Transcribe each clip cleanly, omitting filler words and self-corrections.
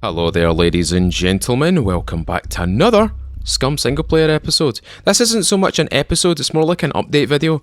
Hello there, ladies and gentlemen. Welcome back to another SCUM single player episode. This isn't so much an episode, it's more like an update video.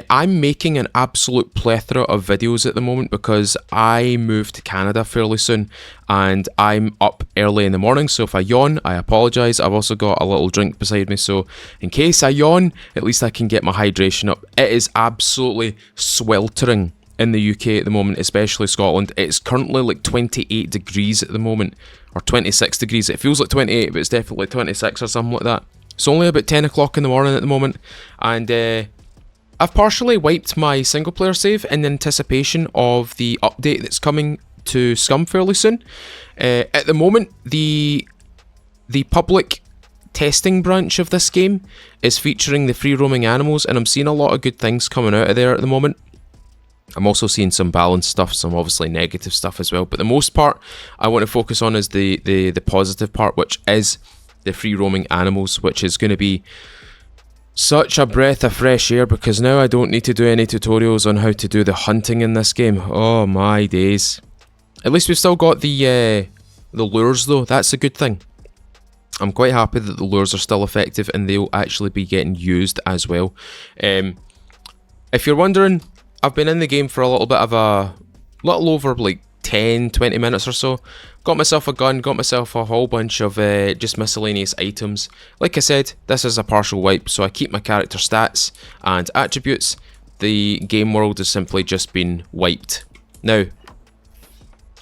I'm making an absolute plethora of videos at the moment because I moved to Canada fairly soon and I'm up early in the morning, so if I yawn, I apologise. I've also got a little drink beside me, so in case I yawn, at least I can get my hydration up. It is absolutely sweltering in the UK at the moment, especially Scotland. It's currently like 28 degrees at the moment, or 26 degrees. It feels like 28, but it's definitely 26 or something like that. It's only about 10 o'clock in the morning at the moment, and I've partially wiped my single player save in anticipation of the update that's coming to SCUM fairly soon. At the moment, the public testing branch of this game is featuring the free roaming animals, and I'm seeing a lot of good things coming out of there at the moment. I'm also seeing some balanced stuff, some obviously negative stuff as well, but the most part I want to focus on is the positive part, which is the free roaming animals, which is going to be such a breath of fresh air because now I don't need to do any tutorials on how to do the hunting in this game. Oh my days. At least we've still got the lures though, that's a good thing. I'm quite happy that the lures are still effective and they'll actually be getting used as well. If you're wondering, I've been in the game for a little over like 10-20 minutes or so. Got myself a gun, got myself a whole bunch of just miscellaneous items. Like I said, this is a partial wipe, so I keep my character stats and attributes. The game world has simply just been wiped. Now,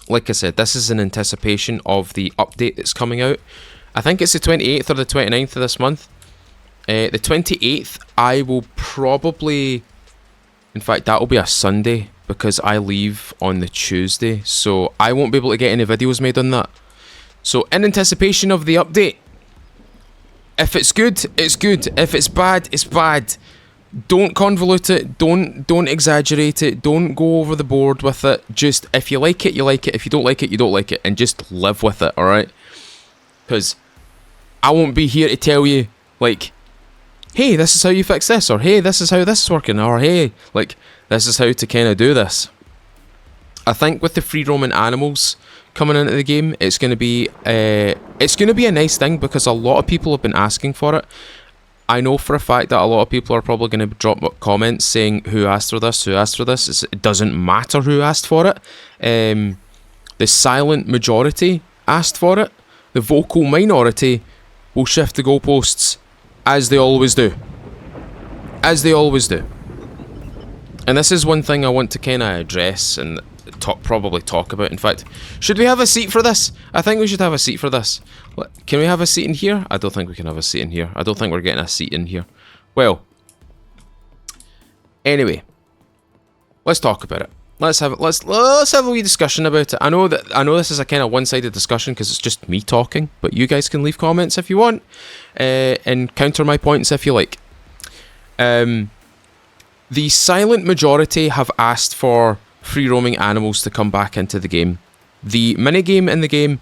like I said, this is in anticipation of the update that's coming out. I think it's the 28th or the 29th of this month. The 28th, I will probably... In fact, that will be a Sunday because I leave on the Tuesday, so I won't be able to get any videos made on that. So in anticipation of the update, if it's good, it's good. If it's bad, it's bad. Don't convolute it, don't exaggerate it, don't go over the board with it. Just, if you like it, you like it. If you don't like it, you don't like it, and just live with it, alright? Because I won't be here to tell you, like, hey, this is how you fix this, or hey, this is how this is working, or hey, like, this is how to kind of do this. I think with the free roaming animals coming into the game, it's going to be a nice thing because a lot of people have been asking for it. I know for a fact that a lot of people are probably going to drop comments saying who asked for this, who asked for this. It doesn't matter who asked for it. The silent majority asked for it. The vocal minority will shift the goalposts. As they always do. As they always do. And this is one thing I want to kind of address and probably talk about. In fact, should we have a seat for this? I think we should have a seat for this. Can we have a seat in here? I don't think we can have a seat in here. I don't think we're getting a seat in here. Well, anyway, let's talk about it. Let's have a wee discussion about it. I know this is a kind of one-sided discussion because it's just me talking, but you guys can leave comments if you want, and counter my points if you like. The silent majority have asked for free roaming animals to come back into the game. The minigame in the game,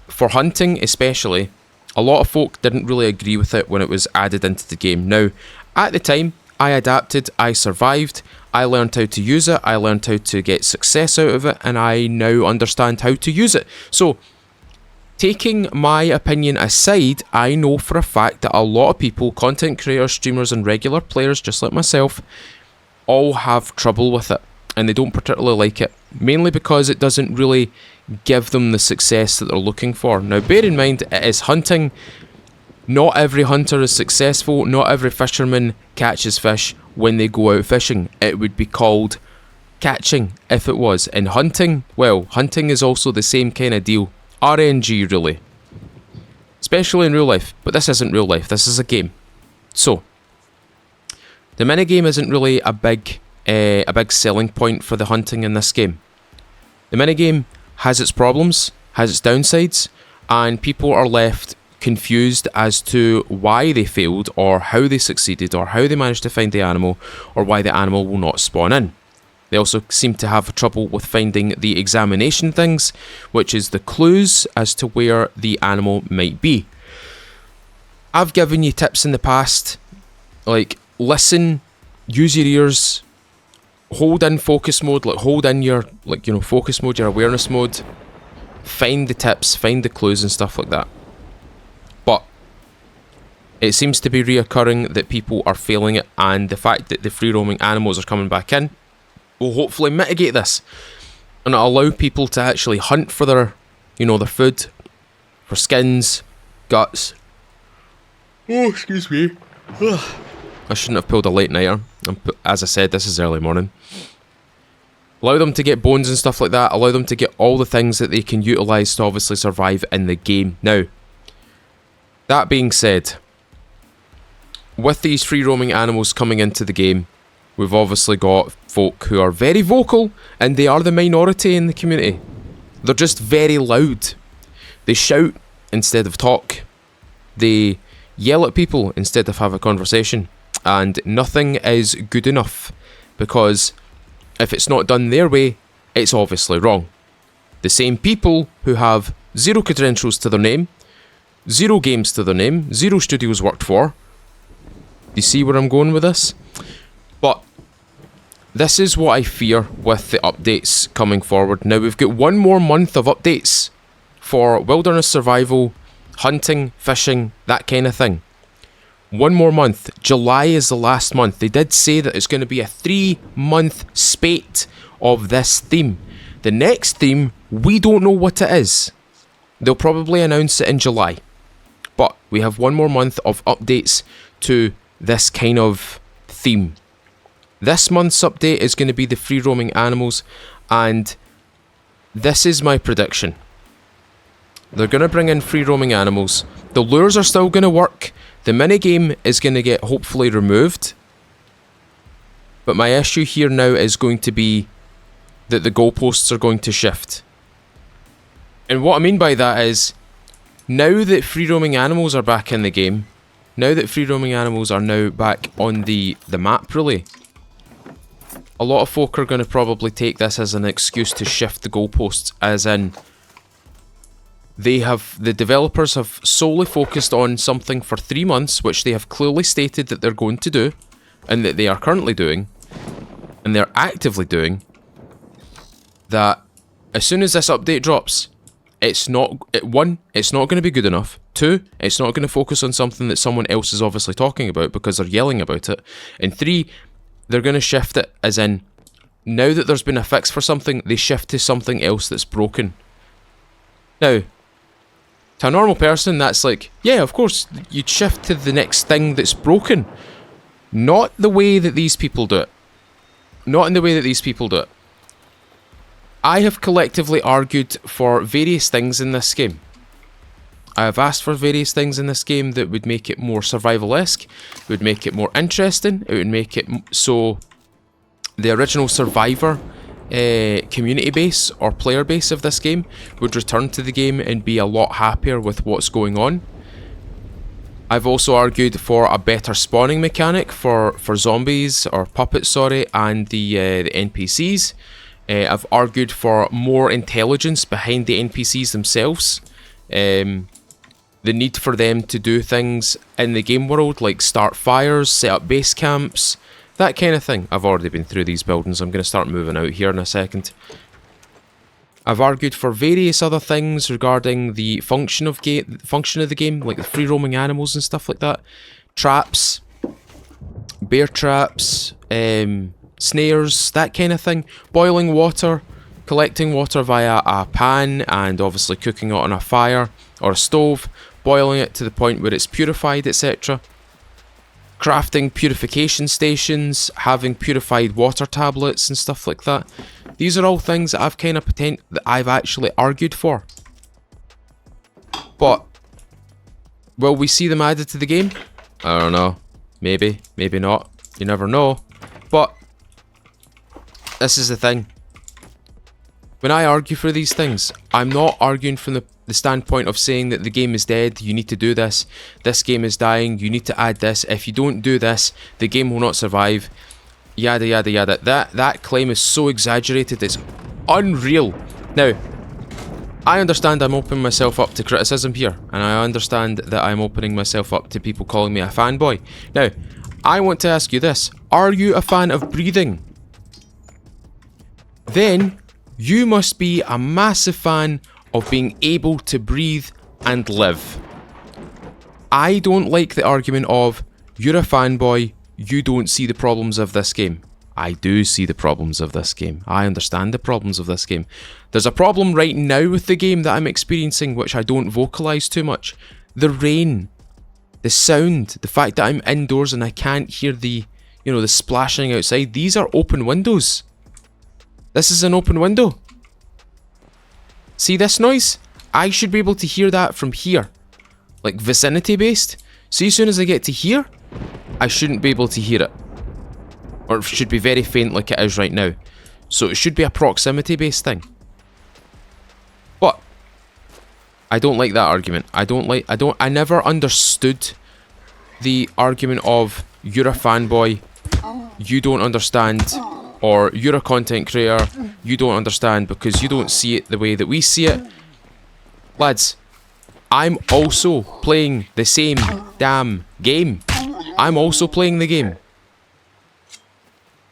for hunting especially, a lot of folk didn't really agree with it when it was added into the game. Now, at the time, I adapted, I survived, I learned how to use it, I learned how to get success out of it, and I now understand how to use it. So, taking my opinion aside, I know for a fact that a lot of people, content creators, streamers, and regular players, just like myself, all have trouble with it, and they don't particularly like it, mainly because it doesn't really give them the success that they're looking for. Now, bear in mind, it is hunting. Not every hunter is successful, not every fisherman catches fish when they go out fishing. It would be called catching if it was. And hunting, well, hunting is also the same kind of deal. RNG really. Especially in real life, but this isn't real life, this is a game. So, the minigame isn't really a big selling point for the hunting in this game. The minigame has its problems, has its downsides, and people are left confused as to why they failed or how they succeeded or how they managed to find the animal or why the animal will not spawn in. They also seem to have trouble with finding the examination things, which is the clues as to where the animal might be. I've given you tips in the past, like listen, use your ears, hold in focus mode, like hold in your focus mode, your awareness mode. find the tips, find the clues and stuff like that. But it seems to be reoccurring that people are failing it, and the fact that the free roaming animals are coming back in will hopefully mitigate this and allow people to actually hunt for their, their food, for skins, guts. Oh, excuse me. I shouldn't have pulled a late nighter. As I said, this is early morning. Allow them to get bones and stuff like that. Allow them to get all the things that they can utilise to obviously survive in the game. Now, that being said, with these free roaming animals coming into the game, we've obviously got folk who are very vocal, and they are the minority in the community. They're just very loud. They shout instead of talk. They yell at people instead of have a conversation. And nothing is good enough, because if it's not done their way, it's obviously wrong. The same people who have 0 credentials to their name, 0 games to their name, 0 studios worked for. You see where I'm going with this? But this is what I fear with the updates coming forward. Now, we've got 1 more month of updates for wilderness survival, hunting, fishing, that kind of thing. 1 more month. July is the last month. They did say that it's going to be a 3-month spate of this theme. The next theme, we don't know what it is. They'll probably announce it in July. But we have 1 more month of updates to this kind of theme. This month's update is going to be the free roaming animals, and this is my prediction. They're going to bring in free roaming animals. The lures are still going to work. The minigame is going to get hopefully removed. But my issue here now is going to be that the goalposts are going to shift. And what I mean by that is, now that free roaming animals are back in the game, now that free roaming animals are now back on the map really, a lot of folk are going to probably take this as an excuse to shift the goalposts, as in the developers have solely focused on something for 3 months, which they have clearly stated that they're going to do, and that they are currently doing, and they're actively doing, that as soon as this update drops, it's not going to be good enough. 2, it's not going to focus on something that someone else is obviously talking about because they're yelling about it. And 3, they're going to shift it, as in, now that there's been a fix for something, they shift to something else that's broken. Now, to a normal person, that's like, yeah, of course, you'd shift to the next thing that's broken. Not the way that these people do it. Not in the way that these people do it. I have collectively argued for various things in this game. I have asked for various things in this game that would make it more survival-esque, would make it more interesting, it would make it so the original Survivor community base or player base of this game would return to the game and be a lot happier with what's going on. I've also argued for a better spawning mechanic for zombies, or puppets, sorry, and the NPCs. I've argued for more intelligence behind the NPCs themselves. The need for them to do things in the game world, like start fires, set up base camps, that kind of thing. I've already been through these buildings. I'm going to start moving out here in a second. I've argued for various other things regarding the function of the game, like the free roaming animals and stuff like that. Traps, bear traps, snares, that kind of thing. Boiling water, collecting water via a pan and obviously cooking it on a fire or a stove, boiling it to the point where it's purified, etc. Crafting purification stations, having purified water tablets and stuff like that. These are all things that I've actually argued for. But will we see them added to the game? I don't know. Maybe, maybe not. You never know. But this is the thing. When I argue for these things, I'm not arguing from the standpoint of saying that the game is dead, you need to do this game is dying, you need to add this, if you don't do this, the game will not survive, yada yada yada. That claim is so exaggerated, it's unreal. Now, I understand I'm opening myself up to criticism here, and I understand that I'm opening myself up to people calling me a fanboy. Now, I want to ask you this: are you a fan of breathing? Then you must be a massive fan of being able to breathe and live. I don't like the argument of, you're a fanboy, you don't see the problems of this game. I do see the problems of this game. I understand the problems of this game. There's a problem right now with the game that I'm experiencing, which I don't vocalise too much. The rain. The sound. The fact that I'm indoors and I can't hear the, the splashing outside. These are open windows. This is an open window. See this noise? I should be able to hear that from here. Like vicinity based. See, as soon as I get to here, I shouldn't be able to hear it. Or it should be very faint like it is right now. So it should be a proximity based thing. But I don't like that argument. I never understood the argument of, you're a fanboy, you don't understand, or you're a content creator, you don't understand because you don't see it the way that we see it. Lads, I'm also playing the same damn game. I'm also playing the game.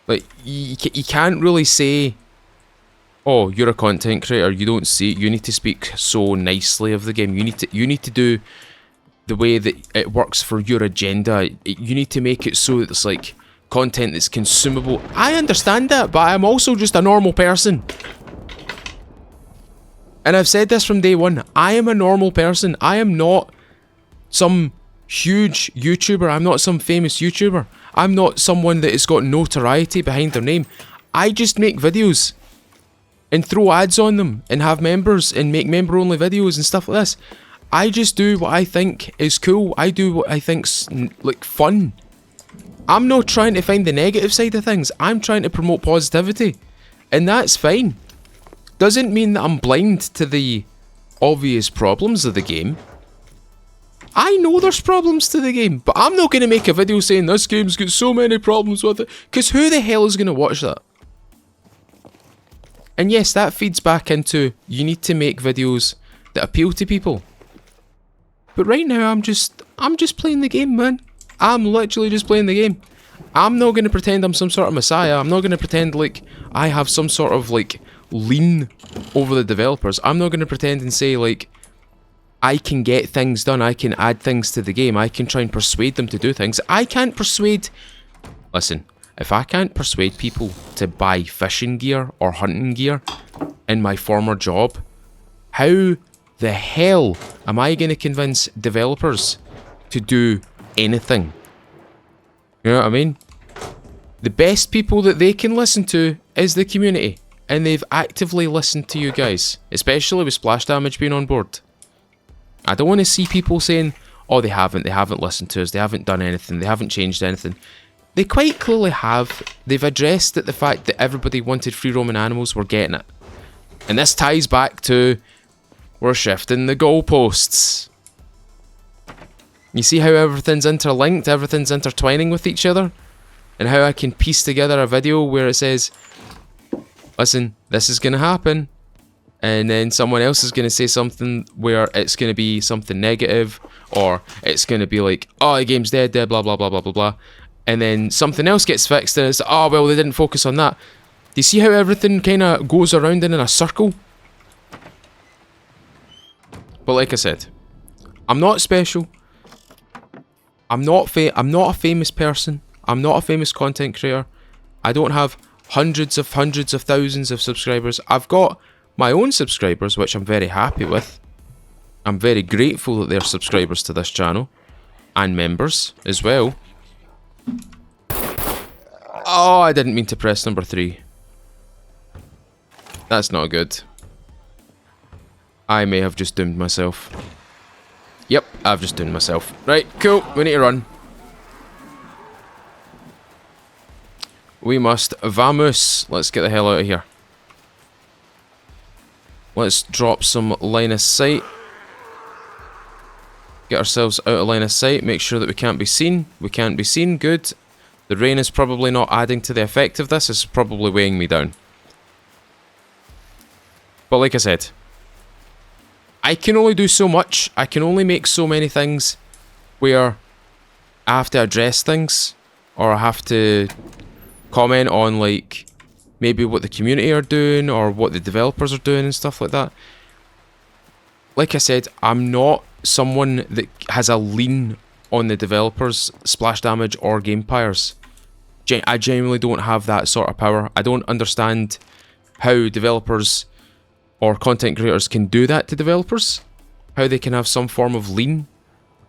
Like, you can't really say, oh, you're a content creator, you don't see it, you need to speak so nicely of the game. You need to do the way that it works for your agenda. You need to make it so that it's like content that's consumable. I understand that, but I'm also just a normal person. And I've said this from day one. I am a normal person. I am not some huge YouTuber. I'm not some famous YouTuber. I'm not someone that has got notoriety behind their name. I just make videos and throw ads on them and have members and make member-only videos and stuff like this. I just do what I think is cool. I do what I think's like fun. I'm not trying to find the negative side of things. I'm trying to promote positivity. And that's fine. Doesn't mean that I'm blind to the obvious problems of the game. I know there's problems to the game, but I'm not going to make a video saying this game's got so many problems with it, because who the hell is going to watch that? And yes, that feeds back into, you need to make videos that appeal to people. But right now, I'm just playing the game, man. I'm literally just playing the game. I'm not going to pretend I'm some sort of messiah. I'm not going to pretend like I have some sort of like lean over the developers. I'm not going to pretend and say like, I can get things done, I can add things to the game, I can try and persuade them to do things. I can't persuade... Listen, if I can't persuade people to buy fishing gear or hunting gear in my former job, how the hell am I going to convince developers to do anything? You know what I mean? The best people that they can listen to is the community, and they've actively listened to you guys, especially with Splash Damage being on board. I don't want to see people saying, oh, they haven't listened to us, they haven't done anything, they haven't changed anything. They quite clearly have. They've addressed that the fact that everybody wanted free roaming animals, we're getting it. And this ties back to, we're shifting the goalposts. You see how everything's interlinked, everything's intertwining with each other? And how I can piece together a video where it says, listen, this is going to happen. And then someone else is going to say something where it's going to be something negative, or it's going to be like, oh, the game's dead, blah, blah, blah, blah, blah, blah. And then something else gets fixed and it's, oh, well, they didn't focus on that. Do you see how everything kind of goes around in a circle? But like I said, I'm not special. I'm not a famous person. I'm not a famous content creator. I don't have hundreds of thousands of subscribers. I've got my own subscribers, which I'm very happy with. I'm very grateful that they're subscribers to this channel. And members as well. Oh, I didn't mean to press number 3. That's not good. I may have just doomed myself. Yep, I've just doomed myself. Right, cool, we need to run. We must vamos. Let's get the hell out of here. Let's drop some line of sight. Get ourselves out of line of sight. Make sure that we can't be seen. We can't be seen. Good. The rain is probably not adding to the effect of this. It's probably weighing me down. But like I said, I can only do so much. I can only make so many things where I have to address things, or I have to comment on like maybe what the community are doing or what the developers are doing and stuff like that. like I said, I'm not someone that has a lean on the developers' splash damage or game pyres. I genuinely don't have that sort of power. I don't understand how developers or content creators can do that to developers. How they can have some form of lean.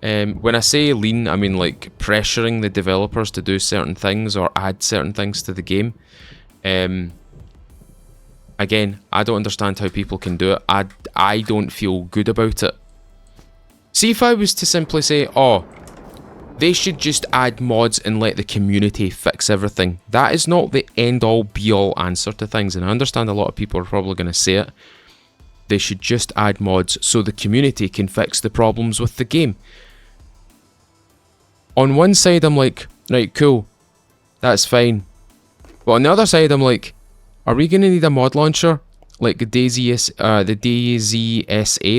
When I say lean, I mean like pressuring the developers to do certain things or add certain things to the game. Again, I don't understand how people can do it. I don't feel good about it. See, if I was to simply say, oh, they should just add mods and let the community fix everything. That is not the end-all, be-all answer to things, and I understand a lot of people are probably going to say it. They should just add mods so the community can fix the problems with the game. On one side, I'm like, right, cool, that's fine. But on the other side, I'm like, are we going to need a mod launcher? Like the DayZ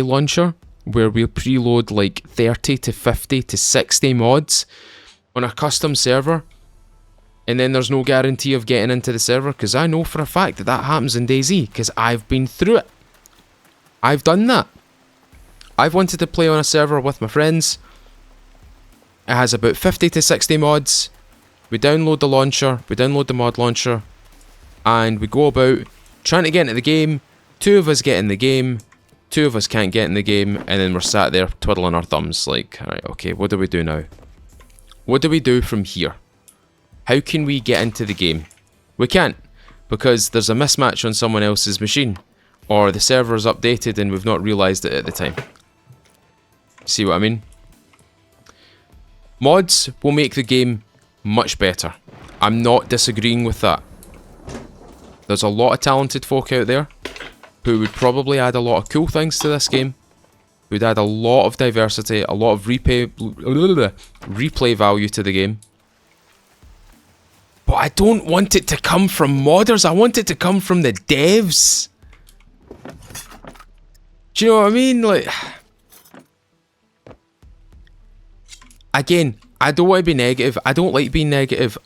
launcher? Where we'll preload like 30 to 50 to 60 mods on a custom server, and then there's no guarantee of getting into the server, because I know for a fact that that happens in DayZ, because I've been through it. I've done that. I've wanted to play on a server with my friends. It has about 50 to 60 mods. We download the launcher, we download the mod launcher, and we go about trying to get into the game. 2 of us get in the game. 2 of us can't get in the game, and then we're sat there twiddling our thumbs like, alright, okay, what do we do now? What do we do from here? How can we get into the game? We can't, because there's a mismatch on someone else's machine, or the server's updated and we've not realised it at the time. See what I mean? Mods will make the game much better. I'm not disagreeing with that. There's a lot of talented folk out there who would probably add a lot of cool things to this game, who'd add a lot of diversity, a lot of replay value to the game. But I don't want it to come from modders, I want it to come from the devs. Do you know what I mean? Like, again, I don't want to be negative, I don't like being negative.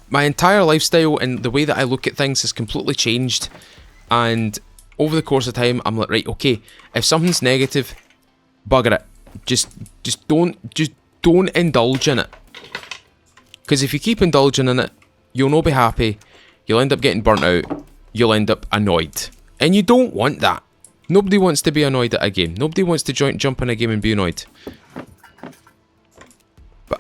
My entire lifestyle and the way that I look at things has completely changed. And over the course of time, I'm like, right, okay, if something's negative, bugger it. Just don't indulge in it. Because if you keep indulging in it, you'll not be happy. You'll end up getting burnt out. You'll end up annoyed, and you don't want that. Nobody wants to be annoyed at a game. Nobody wants to jump in a game and be annoyed. But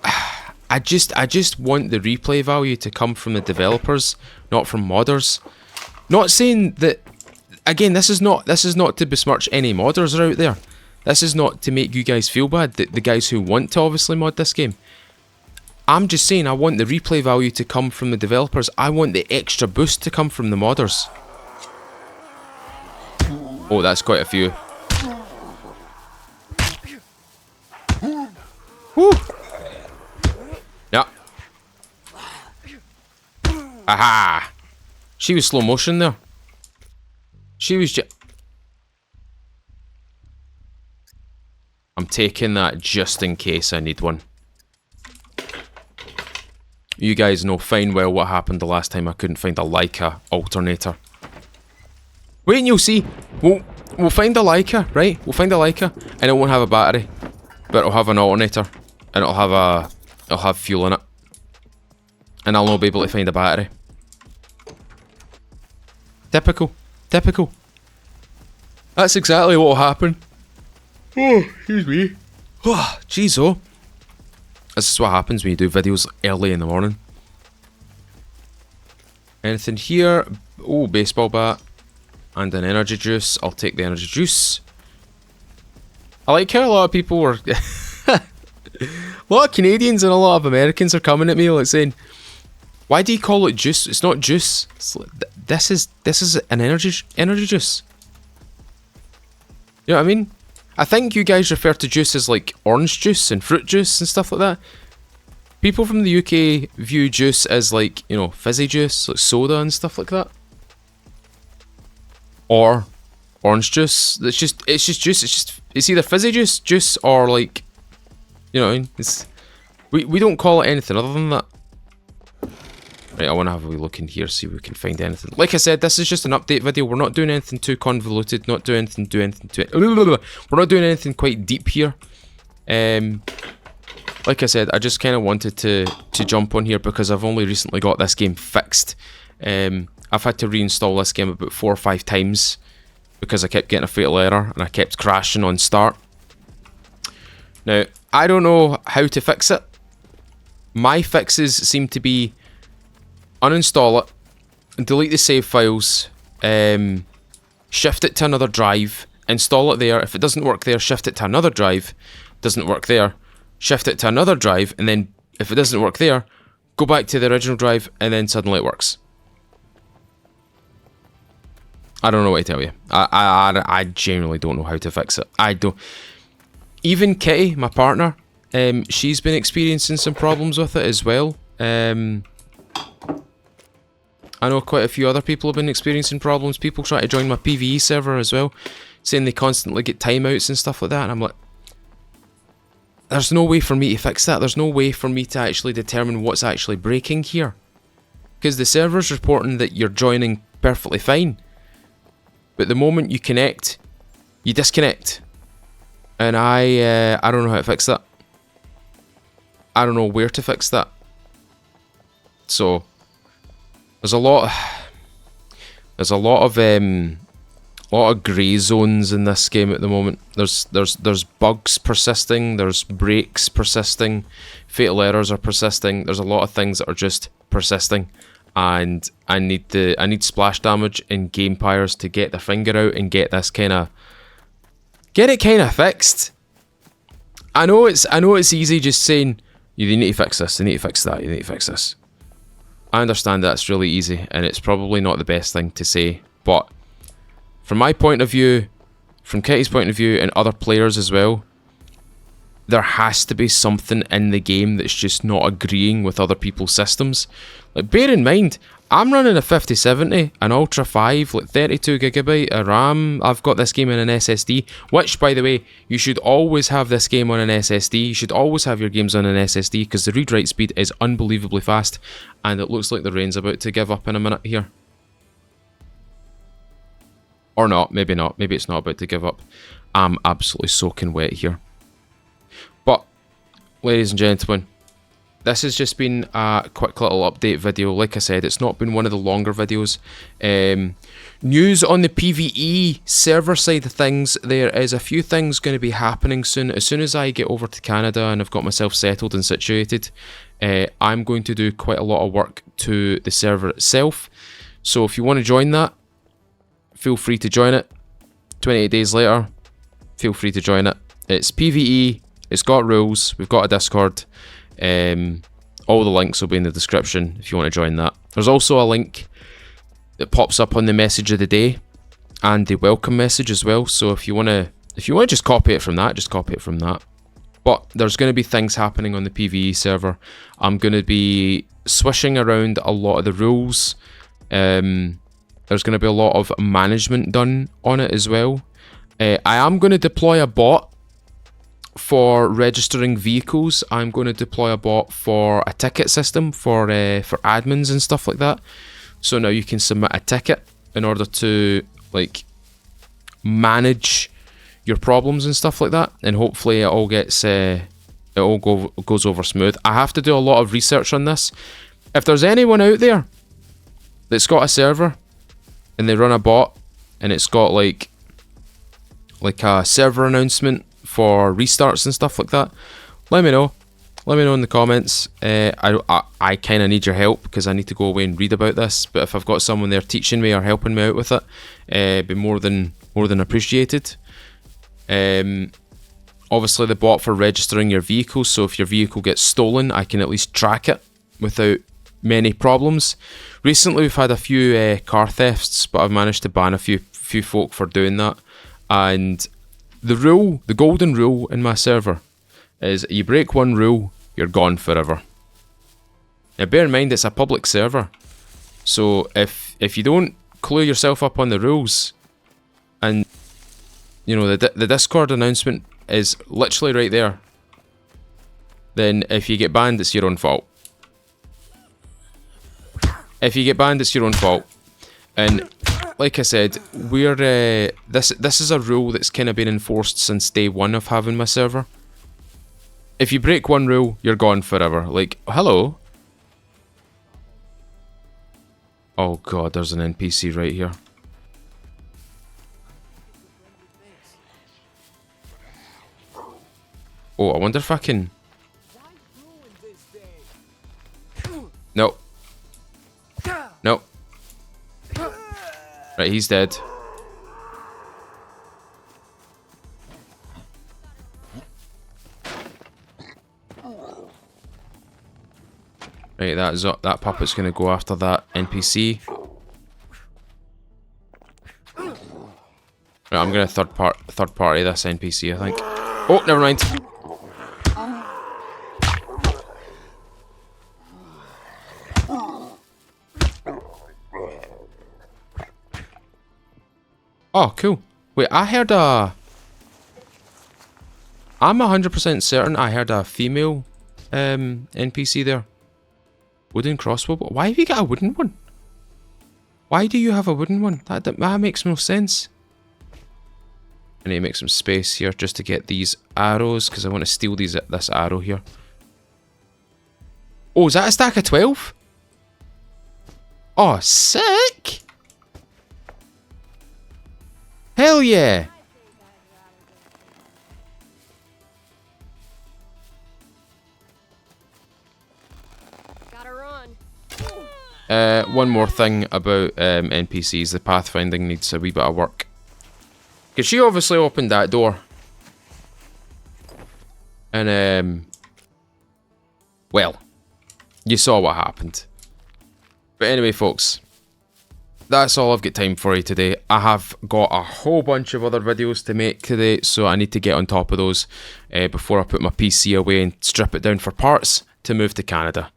I just want the replay value to come from the developers, not from modders. Not saying that, again, this is not to besmirch any modders out there. This is not to make you guys feel bad, the guys who want to obviously mod this game. I'm just saying I want the replay value to come from the developers. I want the extra boost to come from the modders. Oh, that's quite a few. Woo! Yeah. Aha! She was slow motion there. She was just... I'm taking that just in case I need one. You guys know fine well what happened the last time I couldn't find a Leica alternator. Wait and you'll see. We'll find a Leica, right? We'll find a Leica, and it won't have a battery, but it'll have an alternator, and it'll have fuel in it, and I'll not be able to find a battery. Typical. Typical. That's exactly what will happen. Oh, excuse me. Oh, jeez, oh. This is what happens when you do videos early in the morning. Anything here? Oh, baseball bat. And an energy juice. I'll take the energy juice. I like how a lot of people were... a lot of Canadians and a lot of Americans are coming at me like saying, why do you call it juice? It's not juice. It's like, this is an energy juice. You know what I mean? I think you guys refer to juice as like orange juice and fruit juice and stuff like that. People from the UK view juice as like, you know, fizzy juice, like soda and stuff like that. Or orange juice. It's just juice. It's either fizzy juice, or like, you know, it's we don't call it anything other than that. Right, I want to have a wee look in here, see if we can find anything. Like I said, this is just an update video. We're not doing anything too convoluted, not doing anything, we're not doing anything quite deep here. Like I said, I just kind of wanted to jump on here because I've only recently got this game fixed. I've had to reinstall this game about 4 or 5 times because I kept getting a fatal error and I kept crashing on start. Now, I don't know how to fix it. My fixes seem to be uninstall it, delete the save files, shift it to another drive, install it there. If it doesn't work there, shift it to another drive. Doesn't work there, shift it to another drive, and then if it doesn't work there, go back to the original drive, and then suddenly it works. I don't know what to tell you. I genuinely don't know how to fix it. I don't. Even Kitty, my partner, she's been experiencing some problems with it as well. I know quite a few other people have been experiencing problems. People try to join my PvE server as well, saying they constantly get timeouts and stuff like that. And I'm like, there's no way for me to fix that. There's no way for me to actually determine what's actually breaking here. Because the server's reporting that you're joining perfectly fine. But the moment you connect, you disconnect. And I don't know how to fix that. I don't know where to fix that. So there's a lot of grey zones in this game at the moment. There's bugs persisting, there's breaks persisting, fatal errors are persisting. There's a lot of things that are just persisting, and I need splash damage and gamepires to get their finger out and get this kind of fixed. I know it's easy just saying you need to fix this, you need to fix that, you need to fix this. I understand that's really easy, and it's probably not the best thing to say, but from my point of view, from Kitty's point of view, and other players as well, there has to be something in the game that's just not agreeing with other people's systems. Like, bear in mind, I'm running a 5070, an Ultra 5, like 32GB of RAM. I've got this game in an SSD, which, by the way, you should always have this game on an SSD. You should always have your games on an SSD, because the read-write speed is unbelievably fast, and it looks like the rain's about to give up in a minute here. Or not, maybe not. Maybe it's not about to give up. I'm absolutely soaking wet here. But, ladies and gentlemen, this has just been a quick little update video. Like I said, it's not been one of the longer videos. News on the PvE server side of things, there is a few things going to be happening soon. As soon as I get over to Canada and I've got myself settled and situated, I'm going to do quite a lot of work to the server itself. So if you want to join that, feel free to join it. 28 days later, feel free to join it. It's PvE, it's got rules, we've got a Discord. All the links will be in the description if you want to join that. There's also a link that pops up on the message of the day and the welcome message as well. So if you want to just copy it from that, just copy it from that. But there's going to be things happening on the PvE server. I'm going to be swishing around a lot of the rules. There's going to be a lot of management done on it as well. I am going to deploy a bot for registering vehicles. I'm going to deploy a bot for a ticket system for admins and stuff like that. So now you can submit a ticket in order to like manage your problems and stuff like that, and hopefully it all gets goes over smooth. I have to do a lot of research on this. If there's anyone out there that's got a server and they run a bot and it's got like a server announcement for restarts and stuff like that, let me know. Let me know in the comments. I kind of need your help because I need to go away and read about this. But if I've got someone there teaching me or helping me out with it, it'd be more than appreciated. Obviously the bot for registering your vehicle, so if your vehicle gets stolen, I can at least track it without many problems. Recently we've had a few car thefts, but I've managed to ban a few folk for doing that. And the golden rule in my server is you break one rule, you're gone forever. Now bear in mind it's a public server, so if you don't clue yourself up on the rules, and you know the Discord announcement is literally right there, then if you get banned, it's your own fault. If you get banned, it's your own fault. And like I said, we're this is a rule that's kind of been enforced since day one of having my server. If you break one rule, you're gone forever. Like, hello. Oh god, there's an NPC right here. Oh, I wonder if I can... No. No. Right, he's dead. Right, that puppet's gonna go after that NPC. Right, I'm gonna third party this NPC, I think. Oh, never mind. Oh, cool. Wait, I heard a... I'm 100% certain I heard a female NPC there. Wooden crossbow. Why have you got a wooden one? Why do you have a wooden one? That makes no sense. I need to make some space here just to get these arrows, because I want to steal this arrow here. Oh, is that a stack of 12? Oh, sick! Hell yeah! Gotta run. One more thing about NPCs. The pathfinding needs a wee bit of work. Because she obviously opened that door. And, well, you saw what happened. But anyway, folks, that's all I've got time for you today. I have got a whole bunch of other videos to make today, so I need to get on top of those before I put my PC away and strip it down for parts to move to Canada.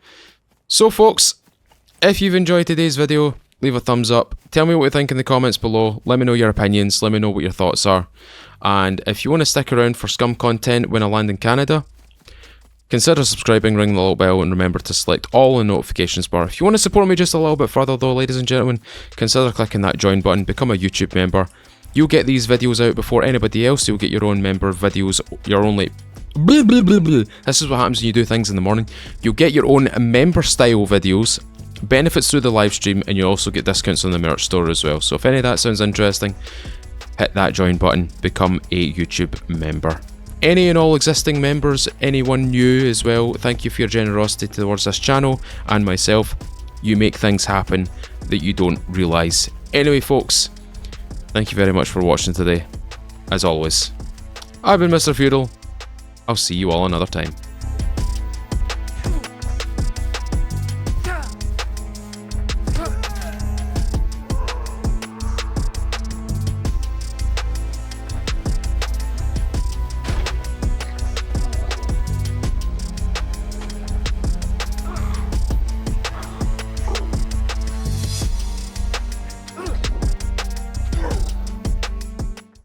So, folks, if you've enjoyed today's video, leave a thumbs up. Tell me what you think in the comments below. Let me know your opinions. Let me know what your thoughts are. And if you want to stick around for SCUM content when I land in Canada, consider subscribing, ring the little bell, and remember to select all in the notifications bar. If you want to support me just a little bit further though, ladies and gentlemen, consider clicking that join button, become a YouTube member. You'll get these videos out before anybody else. You'll get your own member videos, your own like... Blah, blah, blah, blah. This is what happens when you do things in the morning. You'll get your own member style videos, benefits through the live stream, and you also get discounts on the merch store as well. So if any of that sounds interesting, hit that join button, become a YouTube member. Any and all existing members, anyone new as well, thank you for your generosity towards this channel and myself. You make things happen that you don't realise. Anyway, folks, thank you very much for watching today. As always, I've been Mr. Feudal. I'll see you all another time.